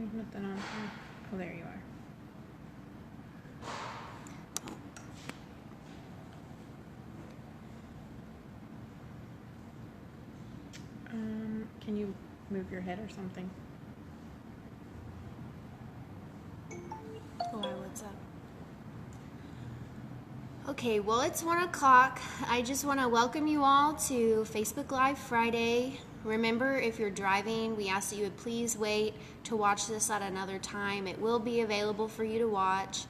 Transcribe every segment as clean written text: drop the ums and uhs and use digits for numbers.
You put that on. Oh, there you are. Can you move your head or something? Why, what's up? Okay, well, it's 1 o'clock. I just want to welcome you all to Facebook Live Friday. Remember, if you're driving, we ask that you would please wait to watch this at another time. It will be available for you to watch.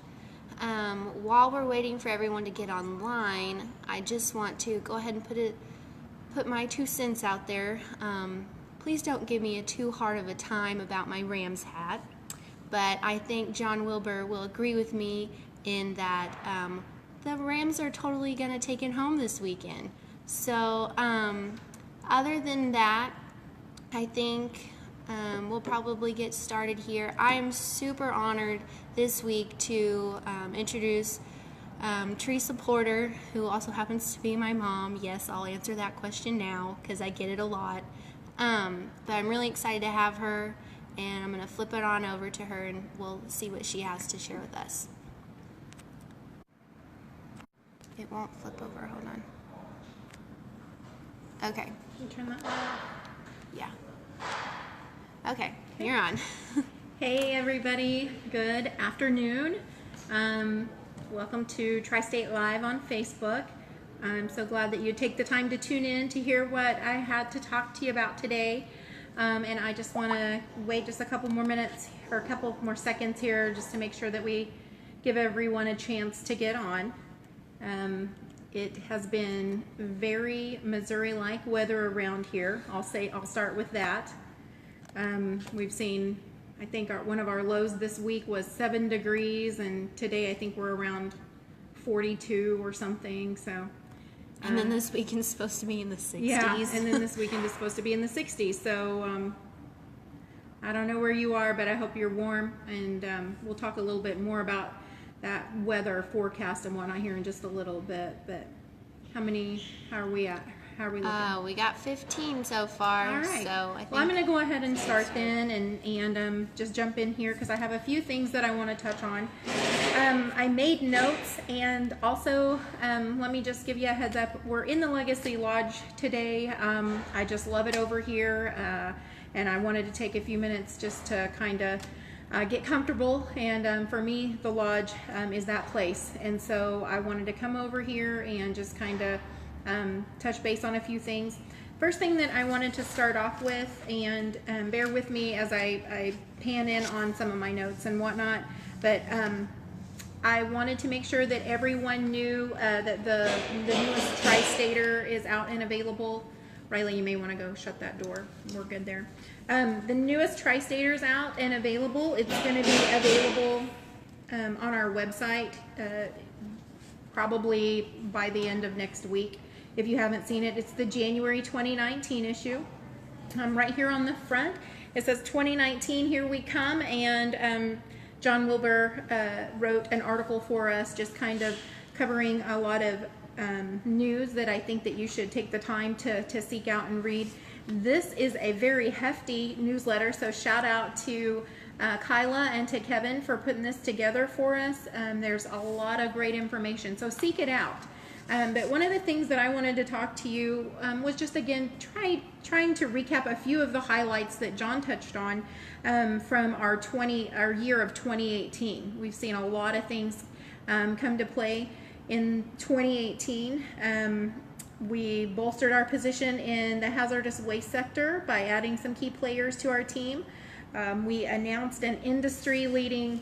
While we're waiting for everyone to get online, I just want to go ahead and put my 2 cents out there. Please don't give me too hard of a time about my Rams hat, but I think John Wilbur will agree with me in that the Rams are totally going to take it home this weekend. So other than that, I think we'll probably get started here. I am super honored this week to introduce Theresa Porter, who also happens to be my mom. Yes, I'll answer that question now because I get it a lot. But I'm really excited to have her, and I'm going to flip it on over to her and we'll see what she has to share with us. It won't flip over, hold on. Okay. Can you turn that off? Yeah. Okay, you're on. Hey everybody, good afternoon. Welcome to Tri-State Live on Facebook. I'm so glad that you take the time to tune in to hear what I had to talk to you about today. And I just want to wait just a couple more minutes or a couple more seconds here just to make sure that we give everyone a chance to get on. It has been very Missouri-like weather around here. I'll start with that. We've seen, I think one of our lows this week was 7 degrees, and today I think we're around 42 or something. So. And then this weekend's supposed to be in the 60s. Yeah, and then this weekend is supposed to be in the 60s. So I don't know where you are, but I hope you're warm. And we'll talk a little bit more about that weather forecast and whatnot here in just a little bit. But how are we at? How are we looking? We got 15 so far. All right. So I think well, I'm going to go ahead and start then and just jump in here because I have a few things that I want to touch on. I made notes, and also let me just give you a heads up. We're in the Legacy Lodge today. I just love it over here, and I wanted to take a few minutes just to kind of get comfortable. And for me, the Lodge is that place. And so I wanted to come over here and just kind of touch base on a few things. First thing that I wanted to start off with, and bear with me as I pan in on some of my notes and whatnot, but I wanted to make sure that everyone knew that the newest Tri-Stater is out and available. Riley, you may want to go shut that door. We're good there. The newest Tri-Stater is out and available. It's going to be available on our website probably by the end of next week. If you haven't seen it, it's the January 2019 issue. Right here on the front, it says 2019, here we come, and John Wilbur wrote an article for us just kind of covering a lot of news that I think that you should take the time to seek out and read. This is a very hefty newsletter, so shout out to Kyla and to Kevin for putting this together for us. There's a lot of great information, so seek it out. But one of the things that I wanted to talk to you was just, again, trying to recap a few of the highlights that John touched on from our year of 2018. We've seen a lot of things come to play in 2018. We bolstered our position in the hazardous waste sector by adding some key players to our team. We announced an industry-leading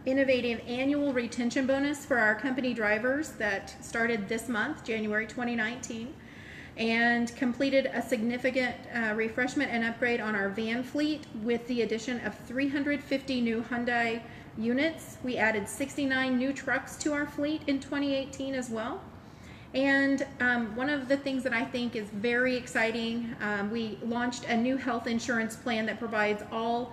innovative annual retention bonus for our company drivers that started this month, January 2019, and completed a significant refreshment and upgrade on our van fleet with the addition of 350 new Hyundai units. We added 69 new trucks to our fleet in 2018 as well. And one of the things that I think is very exciting, we launched a new health insurance plan that provides all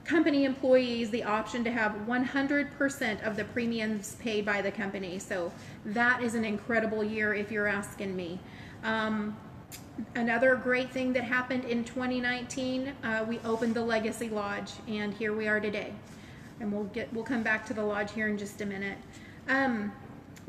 company employees the option to have 100% of the premiums paid by the company. So that is an incredible year if you're asking me. Another great thing that happened in 2019, we opened the Legacy Lodge, and here we are today. And we'll come back to the lodge here in just a minute.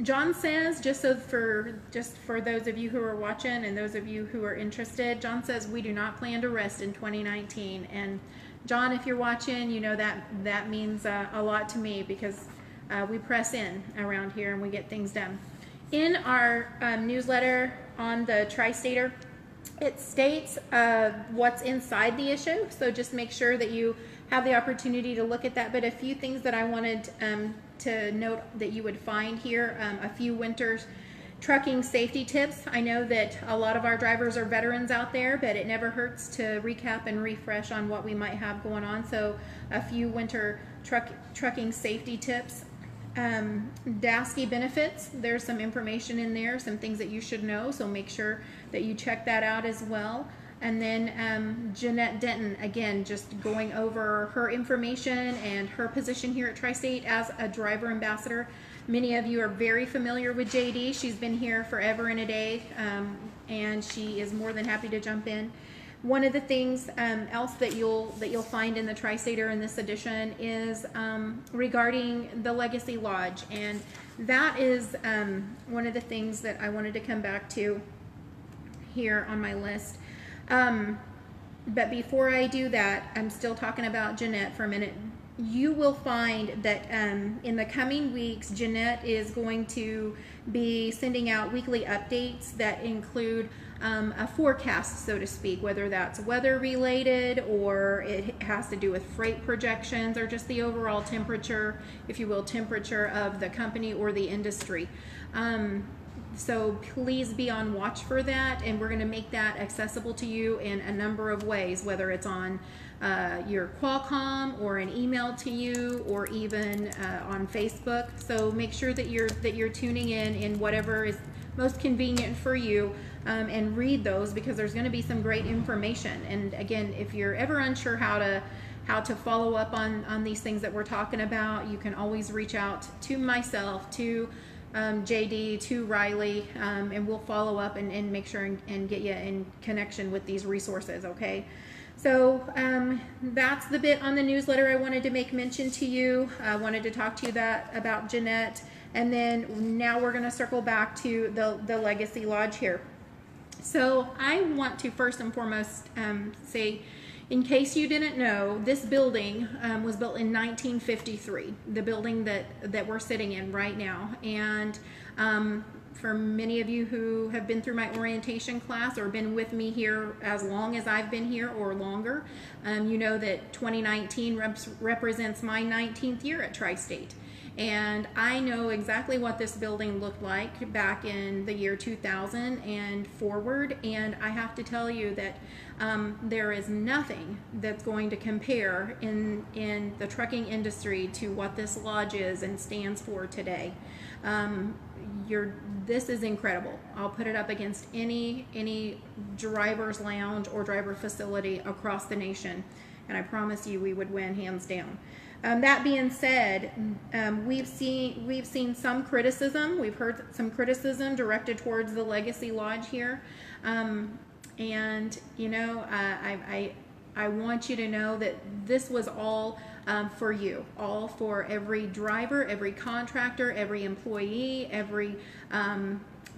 John says, just for those of you who are watching and those of you who are interested, John says we do not plan to rest in 2019. And John, if you're watching, you know that means a lot to me, because we press in around here and we get things done. In our newsletter on the Tri-Stater, it states what's inside the issue, so just make sure that you have the opportunity to look at that. But a few things that I wanted to note that you would find here, a few winter trucking safety tips. I know that a lot of our drivers are veterans out there, but it never hurts to recap and refresh on what we might have going on. So a few winter trucking safety tips. DASKY benefits, there's some information in there, some things that you should know, so make sure that you check that out as well. And then Jeanette Denton, again, just going over her information and her position here at Tri-State as a driver ambassador. Many of you are very familiar with JD. She's been here forever and a day, and she is more than happy to jump in. One of the things else that you'll find in the Tri-Stater in this edition is regarding the Legacy Lodge, and that is one of the things that I wanted to come back to here on my list. But before I do that, I'm still talking about Jeanette for a minute. You will find that in the coming weeks, Jeanette is going to be sending out weekly updates that include a forecast, so to speak, whether that's weather related or it has to do with freight projections or just the overall temperature, if you will, temperature of the company or the industry. So please be on watch for that, and we're going to make that accessible to you in a number of ways, whether it's on your Qualcomm or an email to you, or even on Facebook. So make sure that you're tuning in whatever is most convenient for you, and read those, because there's going to be some great information. And again, if you're ever unsure how to follow up on these things that we're talking about, you can always reach out to myself, to JD, to Riley, and we'll follow up and make sure and get you in connection with these resources, okay? So that's the bit on the newsletter I wanted to make mention to you. I wanted to talk to you about Jeanette, and then now we're going to circle back to the Legacy Lodge here. So I want to first and foremost say, in case you didn't know, this building was built in 1953, the building that we're sitting in right now. And for many of you who have been through my orientation class or been with me here as long as I've been here or longer, you know that 2019 represents my 19th year at Tri-State. And I know exactly what this building looked like back in the year 2000 and forward, and I have to tell you that there is nothing that's going to compare in the trucking industry to what this lodge is and stands for today. This is incredible. I'll put it up against any driver's lounge or driver facility across the nation, and I promise you we would win hands down. That being said, we've seen some criticism. We've heard some criticism directed towards the Legacy Lodge here, and you know, I want you to know that this was all for you, all for every driver, every contractor, every employee, every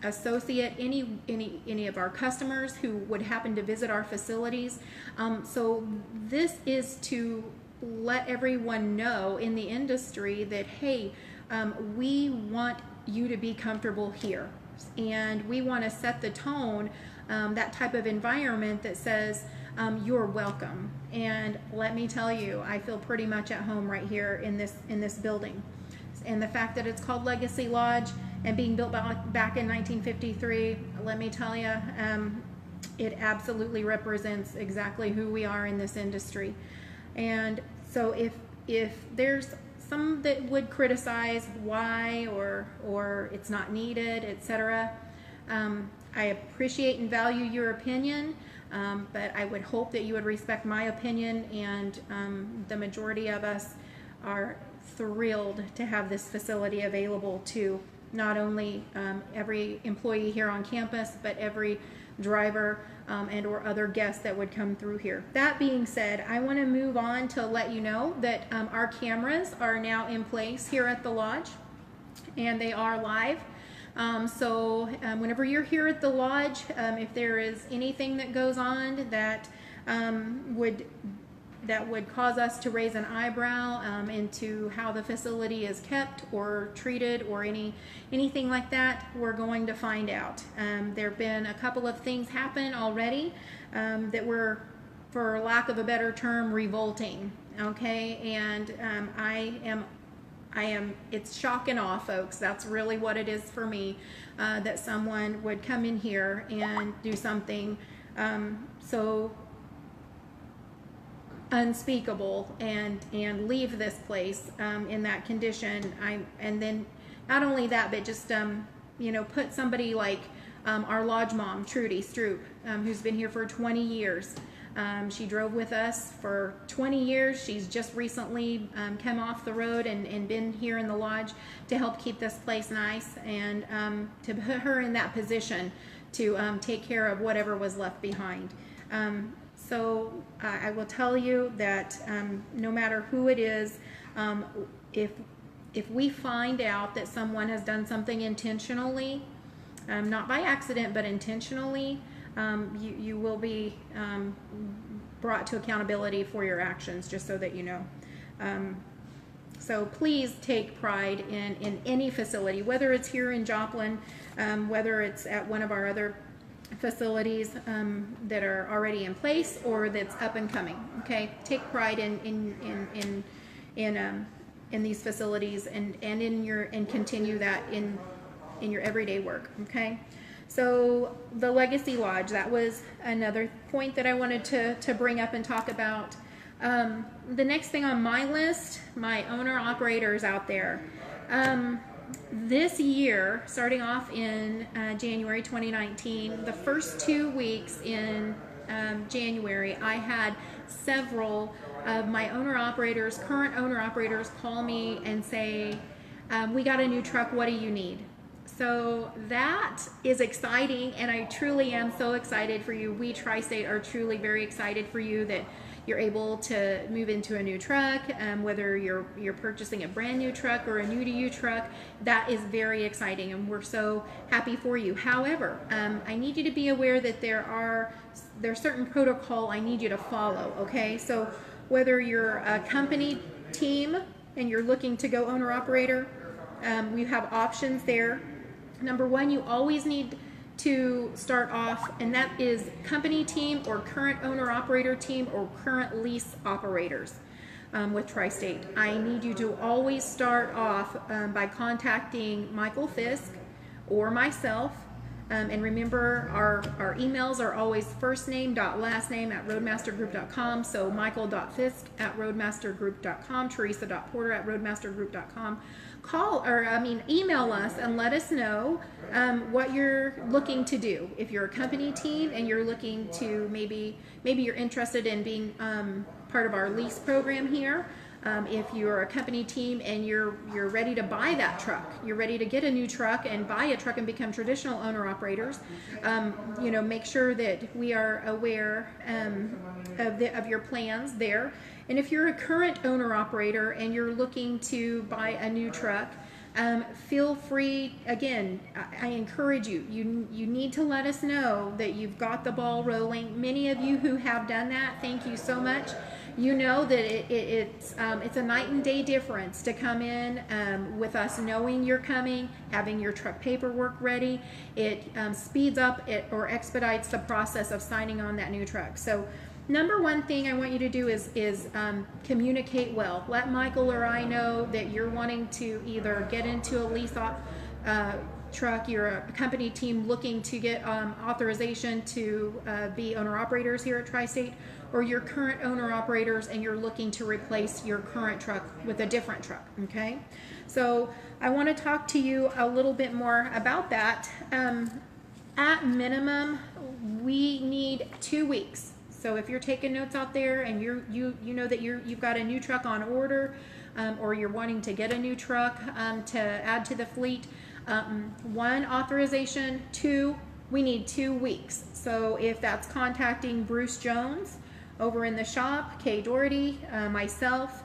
associate, any of our customers who would happen to visit our facilities. So this is to let everyone know in the industry that, hey, we want you to be comfortable here, and we want to set the tone, that type of environment that says you're welcome. And let me tell you, I feel pretty much at home right here in this building. And the fact that it's called Legacy Lodge and being built back in 1953, let me tell you, it absolutely represents exactly who we are in this industry. And so if there's some that would criticize why or it's not needed, etc., I appreciate and value your opinion, but I would hope that you would respect my opinion, and the majority of us are thrilled to have this facility available to not only every employee here on campus, but every driver and or other guests that would come through here. That being said, I want to move on to let you know that our cameras are now in place here at the lodge, and they are live. So whenever you're here at the lodge, if there is anything that goes on that would cause us to raise an eyebrow into how the facility is kept or treated or anything like that, we're going to find out. There have been a couple of things happen already that were, for lack of a better term, revolting. Okay, and it's shock and awe, folks. That's really what it is for me, that someone would come in here and do something so unspeakable and leave this place in that condition. And then not only that, but just put somebody like our lodge mom, Trudy Stroop, who's been here for 20 years. She drove with us for 20 years. She's just recently come off the road and been here in the lodge to help keep this place nice, and to put her in that position to take care of whatever was left behind. So I will tell you that no matter who it is, if we find out that someone has done something intentionally, not by accident, but intentionally, you will be brought to accountability for your actions, just so that you know. So please take pride in any facility, whether it's here in Joplin, whether it's at one of our other facilities that are already in place or that's up and coming. Okay, take pride in these facilities and continue that in your everyday work. Okay. So the Legacy Lodge, that was another point that I wanted to bring up and talk about. The next thing on my list, my owner-operators out there. This year, starting off in January 2019, the first 2 weeks in January, I had several of my owner-operators, current owner-operators, call me and say, we got a new truck, what do you need? So that is exciting, and I truly am so excited for you. We Tri-State are truly very excited for you that you're able to move into a new truck, whether you're purchasing a brand new truck or a new to you truck. That is very exciting, and we're so happy for you. However, I need you to be aware that there's certain protocol I need you to follow. Okay, so whether you're a company team and you're looking to go owner operator, we have options there. Number one, you always need to start off, and that is company team or current owner operator team or current lease operators with Tri-State. I need you to always start off by contacting Michael Fisk or myself. And remember, our emails are always first name dot last name at roadmastergroup.com. So michael.fisk at roadmastergroup.com, teresa.porter at roadmastergroup.com. Email us and let us know what you're looking to do. If you're a company team and you're looking to maybe you're interested in being part of our lease program here. If you're a company team and you're ready to buy that truck, you're ready to get a new truck and buy a truck and become traditional owner operators, make sure that we are aware of your plans there. And if you're a current owner operator and you're looking to buy a new truck, feel free. Again, I encourage you. You need to let us know that you've got the ball rolling. Many of you who have done that, thank you so much. You know that it's a night and day difference to come in with us knowing you're coming, having your truck paperwork ready. It speeds up or expedites the process of signing on that new truck. So number one thing I want you to do is communicate well. Let Michael or I know that you're wanting to either get into a lease truck, you're a company team looking to get authorization to be owner operators here at Tri-State, or your current owner operators and you're looking to replace your current truck with a different truck. Okay, so I want to talk to you a little bit more about that. At minimum, we need 2 weeks. So if you're taking notes out there and you know that you've got a new truck on order, or you're wanting to get a new truck to add to the fleet, 1, authorization, 2, we need 2 weeks. So if that's contacting Bruce Jones over in the shop, Kay Doherty, myself,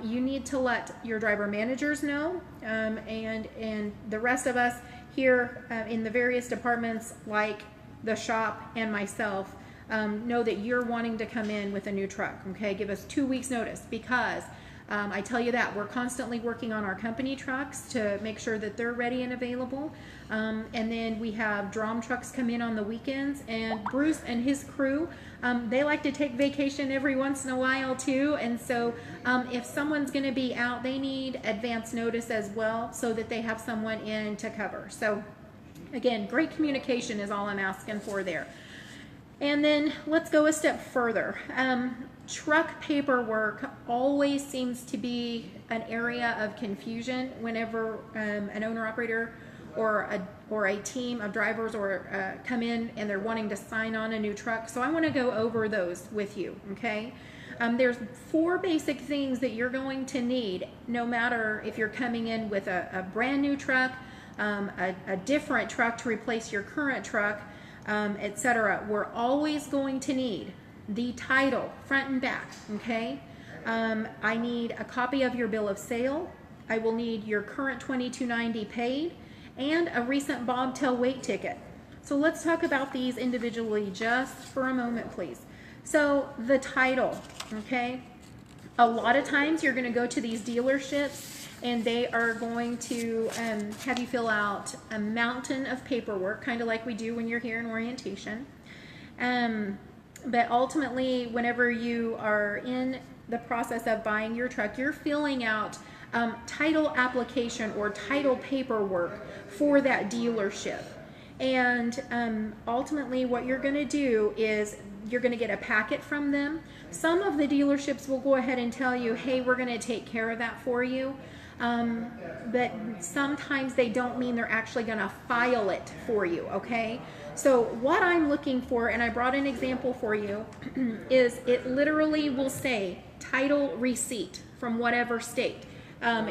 you need to let your driver managers know, and the rest of us here in the various departments like the shop and myself know that you're wanting to come in with a new truck. Okay, give us 2 weeks notice, because I tell you that we're constantly working on our company trucks to make sure that they're ready and available. And then we have drum trucks come in on the weekends, and Bruce and his crew, they like to take vacation every once in a while too. And so if someone's going to be out, they need advance notice as well, so that they have someone in to cover. So again, great communication is all I'm asking for there. And then let's go a step further. Truck paperwork always seems to be an area of confusion whenever an owner-operator or a team of drivers or come in and they're wanting to sign on a new truck. So I want to go over those with you, okay? There's 4 basic things that you're going to need, no matter if you're coming in with a brand new truck, a different truck to replace your current truck, etc. We're always going to need the title, front and back, okay? I need a copy of your bill of sale. I will need your current $22.90 paid and a recent bobtail weight ticket. So let's talk about these individually just for a moment, please. So the title, okay? A lot of times you're going to go to these dealerships and they are going to have you fill out a mountain of paperwork, kind of like we do when you're here in orientation. But ultimately, whenever you are in the process of buying your truck, you're filling out title application or title paperwork for that dealership. And ultimately, what you're going to do is you're going to get a packet from them. Some of the dealerships will go ahead and tell you, hey, we're going to take care of that for you. But sometimes they don't mean they're actually going to file it for you, okay? So what I'm looking for, and I brought an example for you, is it literally will say title receipt from whatever state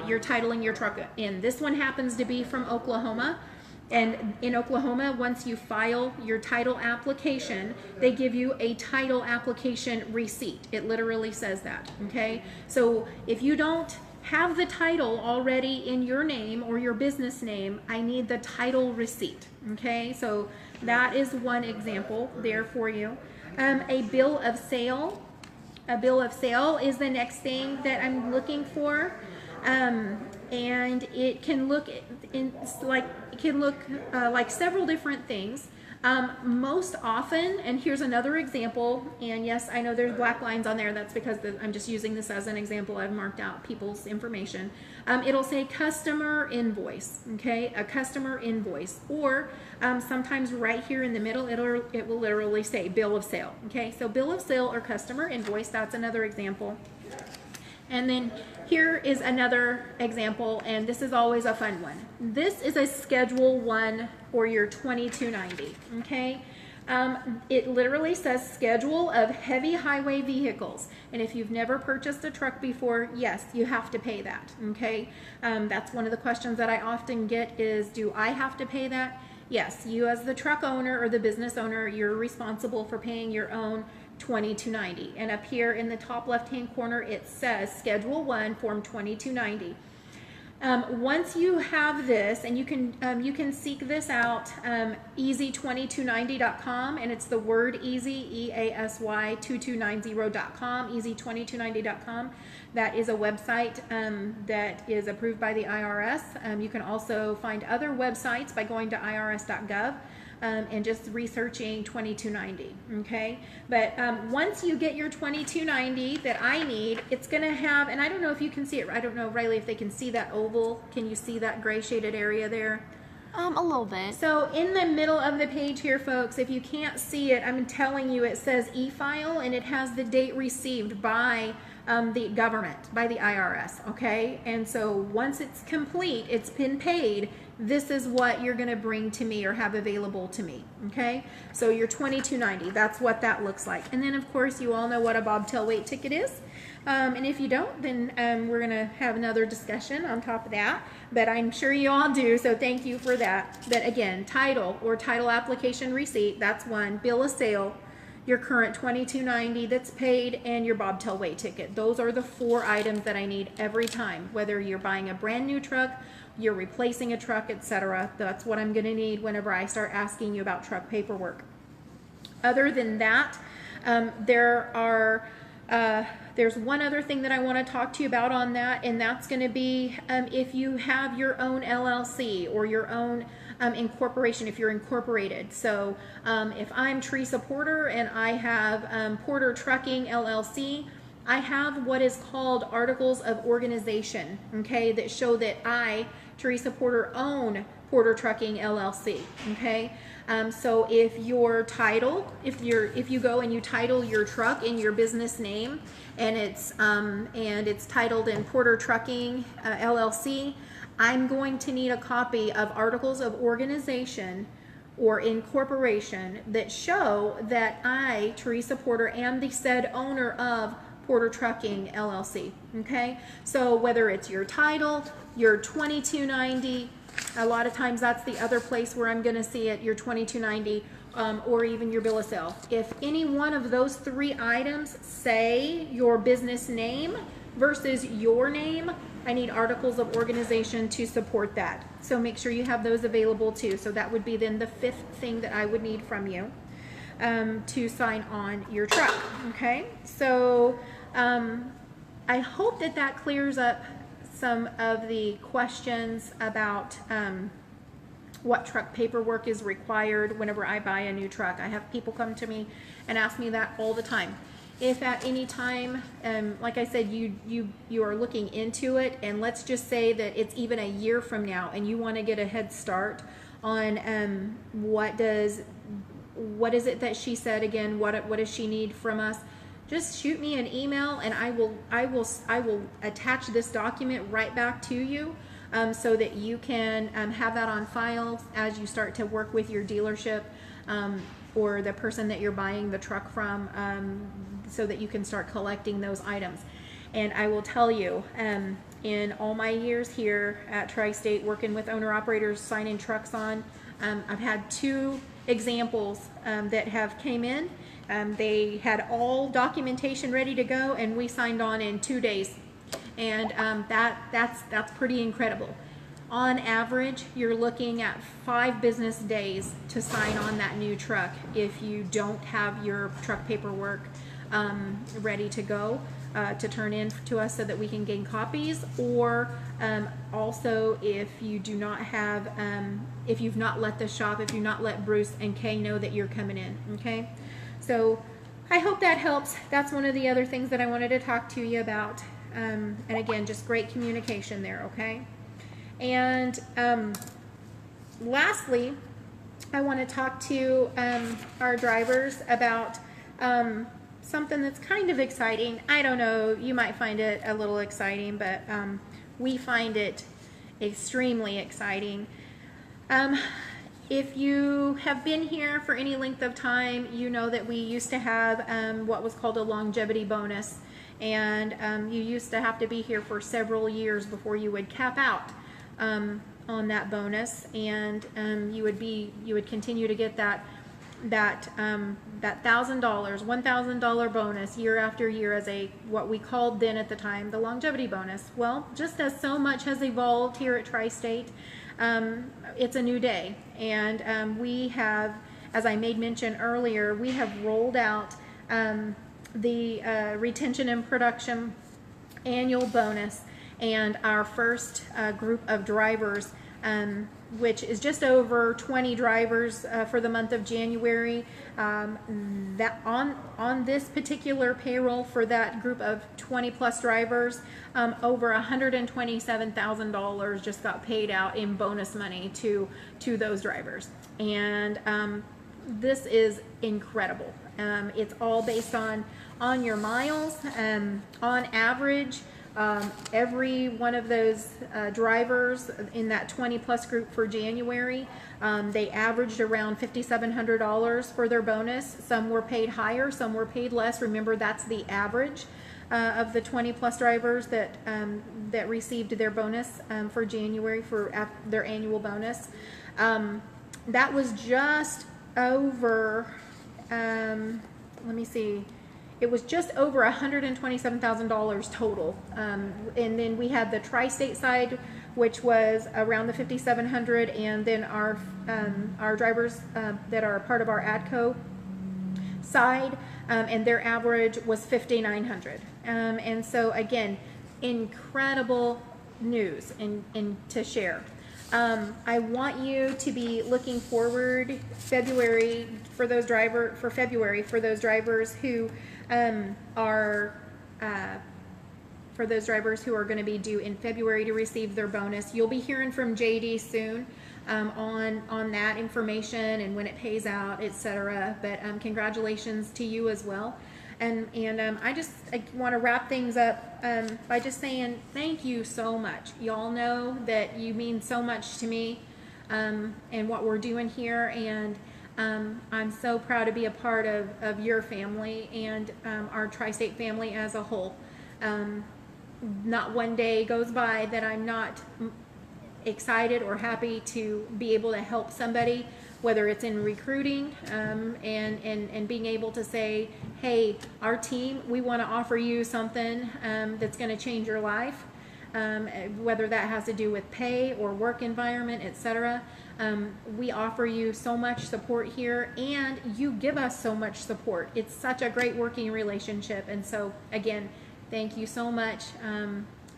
you're titling your truck in. This one happens to be from Oklahoma. And in Oklahoma, once you file your title application, they give you a title application receipt. It literally says that, okay? So if you don't have the title already in your name or your business name, I need the title receipt, okay? So that is one example there for you. A bill of sale. A bill of sale is the next thing that I'm looking for. And it can look like several different things. Most often, and here's another example, and yes, I know there's black lines on there. That's because I'm just using this as an example. I've marked out people's information. It'll say customer invoice, okay? A customer invoice, or sometimes right here in the middle, it will literally say bill of sale, okay? So bill of sale or customer invoice, that's another example. And then here is another example, and this is always a fun one. This is a Schedule 1 for your $22.90, okay? It literally says Schedule of Heavy Highway Vehicles. And if you've never purchased a truck before, yes, you have to pay that, okay? That's one of the questions that I often get is, do I have to pay that? Yes, you as the truck owner or the business owner, you're responsible for paying your own $22.90. And up here in the top left-hand corner, it says Schedule 1, Form 2290. Once you have this, and you can seek this out, easy2290.com, and it's the word easy, E-A-S-Y 2290.com, easy2290.com. That is a website that is approved by the IRS. You can also find other websites by going to irs.gov. And just researching 2290, okay? But once you get your 2290 that I need, it's going to have, and I don't know if you can see it, I don't know, Riley, if they can see that oval. Can you see that gray shaded area there? A little bit. So in the middle of the page here, folks, if you can't see it, I'm telling you, it says e-file, and it has the date received by the government, by the IRS, okay? And so once it's complete, it's been paid, this is what you're going to bring to me or have available to me, okay? So your $22.90, that's what that looks like. And then, of course, you all know what a bobtail weight ticket is. And if you don't, then we're going to have another discussion on top of that. But I'm sure you all do, so thank you for that. But again, title or title application receipt, that's one. Bill of sale, your current $22.90 that's paid, and your bobtail weight ticket. Those are the 4 items that I need every time, whether you're buying a brand new truck, you're replacing a truck, etc. That's what I'm going to need whenever I start asking you about truck paperwork. Other than that, there's one other thing that I want to talk to you about on that, and that's going to be if you have your own LLC or your own incorporation, if you're incorporated. So if I'm Theresa Porter and I have Porter Trucking LLC, I have what is called articles of organization, okay, that show that I, Theresa Porter, own Porter Trucking LLC, okay? So if your title, if you go and you title your truck in your business name, and it's titled in Porter Trucking LLC, I'm going to need a copy of articles of organization or incorporation that show that I, Theresa Porter, am the said owner of Porter Trucking LLC, okay? So whether it's your title, your $22.90, a lot of times that's the other place where I'm going to see it, your $22.90, or even your bill of sale. If any one of those 3 items say your business name versus your name, I need articles of organization to support that. So make sure you have those available too. So that would be then the 5th thing that I would need from you to sign on your truck, okay? So I hope that that clears up some of the questions about what truck paperwork is required whenever I buy a new truck. I have people come to me and ask me that all the time. If at any time, like I said, you are looking into it, and let's just say that it's even a year from now and you want to get a head start on what is it that she said again, what does she need from us, just shoot me an email and I will attach this document right back to you so that you can have that on file as you start to work with your dealership or the person that you're buying the truck from, so that you can start collecting those items. And I will tell you, in all my years here at Tri-State working with owner-operators signing trucks on, I've had 2 examples that have came in. They had all documentation ready to go, and we signed on in 2 days. And that's pretty incredible. On average, you're looking at 5 business days to sign on that new truck if you don't have your truck paperwork ready to go to turn in to us so that we can gain copies, or also if you do not have, if you've not let the shop, if you've not let Bruce and Kay know that you're coming in, okay? So I hope that helps. That's one of the other things that I wanted to talk to you about. And again, just great communication there, okay? And lastly, I want to talk to our drivers about something that's kind of exciting. I don't know, you might find it a little exciting, but we find it extremely exciting. If you have been here for any length of time, you know that we used to have what was called a longevity bonus, and you used to have to be here for several years before you would cap out on that bonus, and you would continue to get that $1,000 bonus year after year as a what we called then at the time the longevity bonus. Well, just as so much has evolved here at Tri-State, it's a new day, and we have, as I made mention earlier, we have rolled out the retention and production annual bonus, and our first group of drivers, which is just over 20 drivers for the month of January, that on this particular payroll for that group of 20 plus drivers, over $127,000 just got paid out in bonus money to those drivers. And this is incredible. It's all based on your miles. On average, every one of those drivers in that 20 plus group for January, they averaged around $5,700 for their bonus. Some were paid higher, some were paid less. Remember, that's the average of the 20 plus drivers that that received their bonus for January for their annual bonus. That was just over, let me see, it was just over $127,000 total. And then we had the tri-state side, which was around the 5,700, and then our drivers that are part of our ADCO side, and their average was 5,900. And so again, incredible news and to share. I want you to be looking forward February for those drivers who are going to be due in February to receive their bonus. You'll be hearing from JD soon on that information and when it pays out, etc. But congratulations to you as well. And I want to wrap things up by just saying thank you so much. Y'all know that you mean so much to me and what we're doing here, and I'm so proud to be a part of your family and our tri-state family as a whole. Not one day goes by that I'm not excited or happy to be able to help somebody, whether it's in recruiting and being able to say, hey, our team, we want to offer you something that's going to change your life, whether that has to do with pay or work environment, etc. We offer you so much support here, and you give us so much support. It's such a great working relationship. And so again, thank you so much,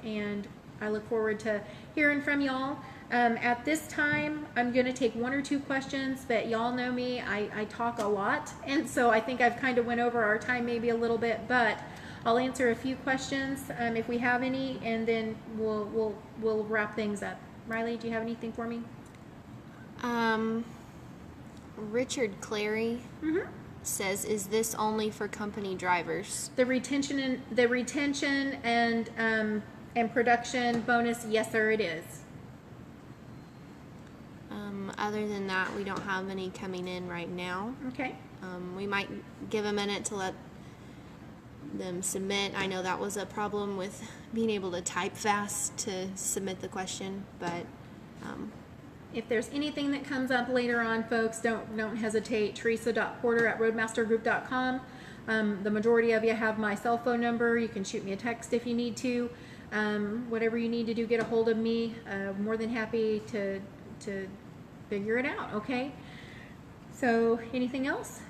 and I look forward to hearing from y'all. At this time, I'm going to take one or two questions, but y'all know me, I talk a lot, and so I think I've kind of went over our time maybe a little bit, but I'll answer a few questions if we have any, and then we'll wrap things up. Riley, do you have anything for me? Richard Clary says, "Is this only for company drivers?" The retention and production bonus, yes, sir, it is. Other than that, we don't have any coming in right now. Okay. We might give a minute to let them submit. I know that was a problem with being able to type fast to submit the question, but if there's anything that comes up later on, folks, don't hesitate. Theresa.porter@roadmastergroup.com. The majority of you have my cell phone number. You can shoot me a text if you need to. Whatever you need to do, get a hold of me. More than happy to figure it out, okay? So, anything else?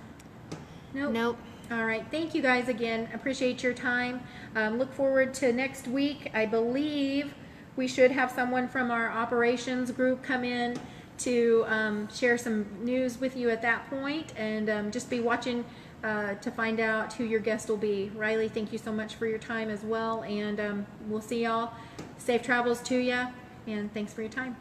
Nope. All right. Thank you guys again. Appreciate your time. Look forward to next week. I believe we should have someone from our operations group come in to share some news with you at that point, and just be watching to find out who your guest will be. Riley, thank you so much for your time as well, and we'll see y'all. Safe travels to you, and thanks for your time.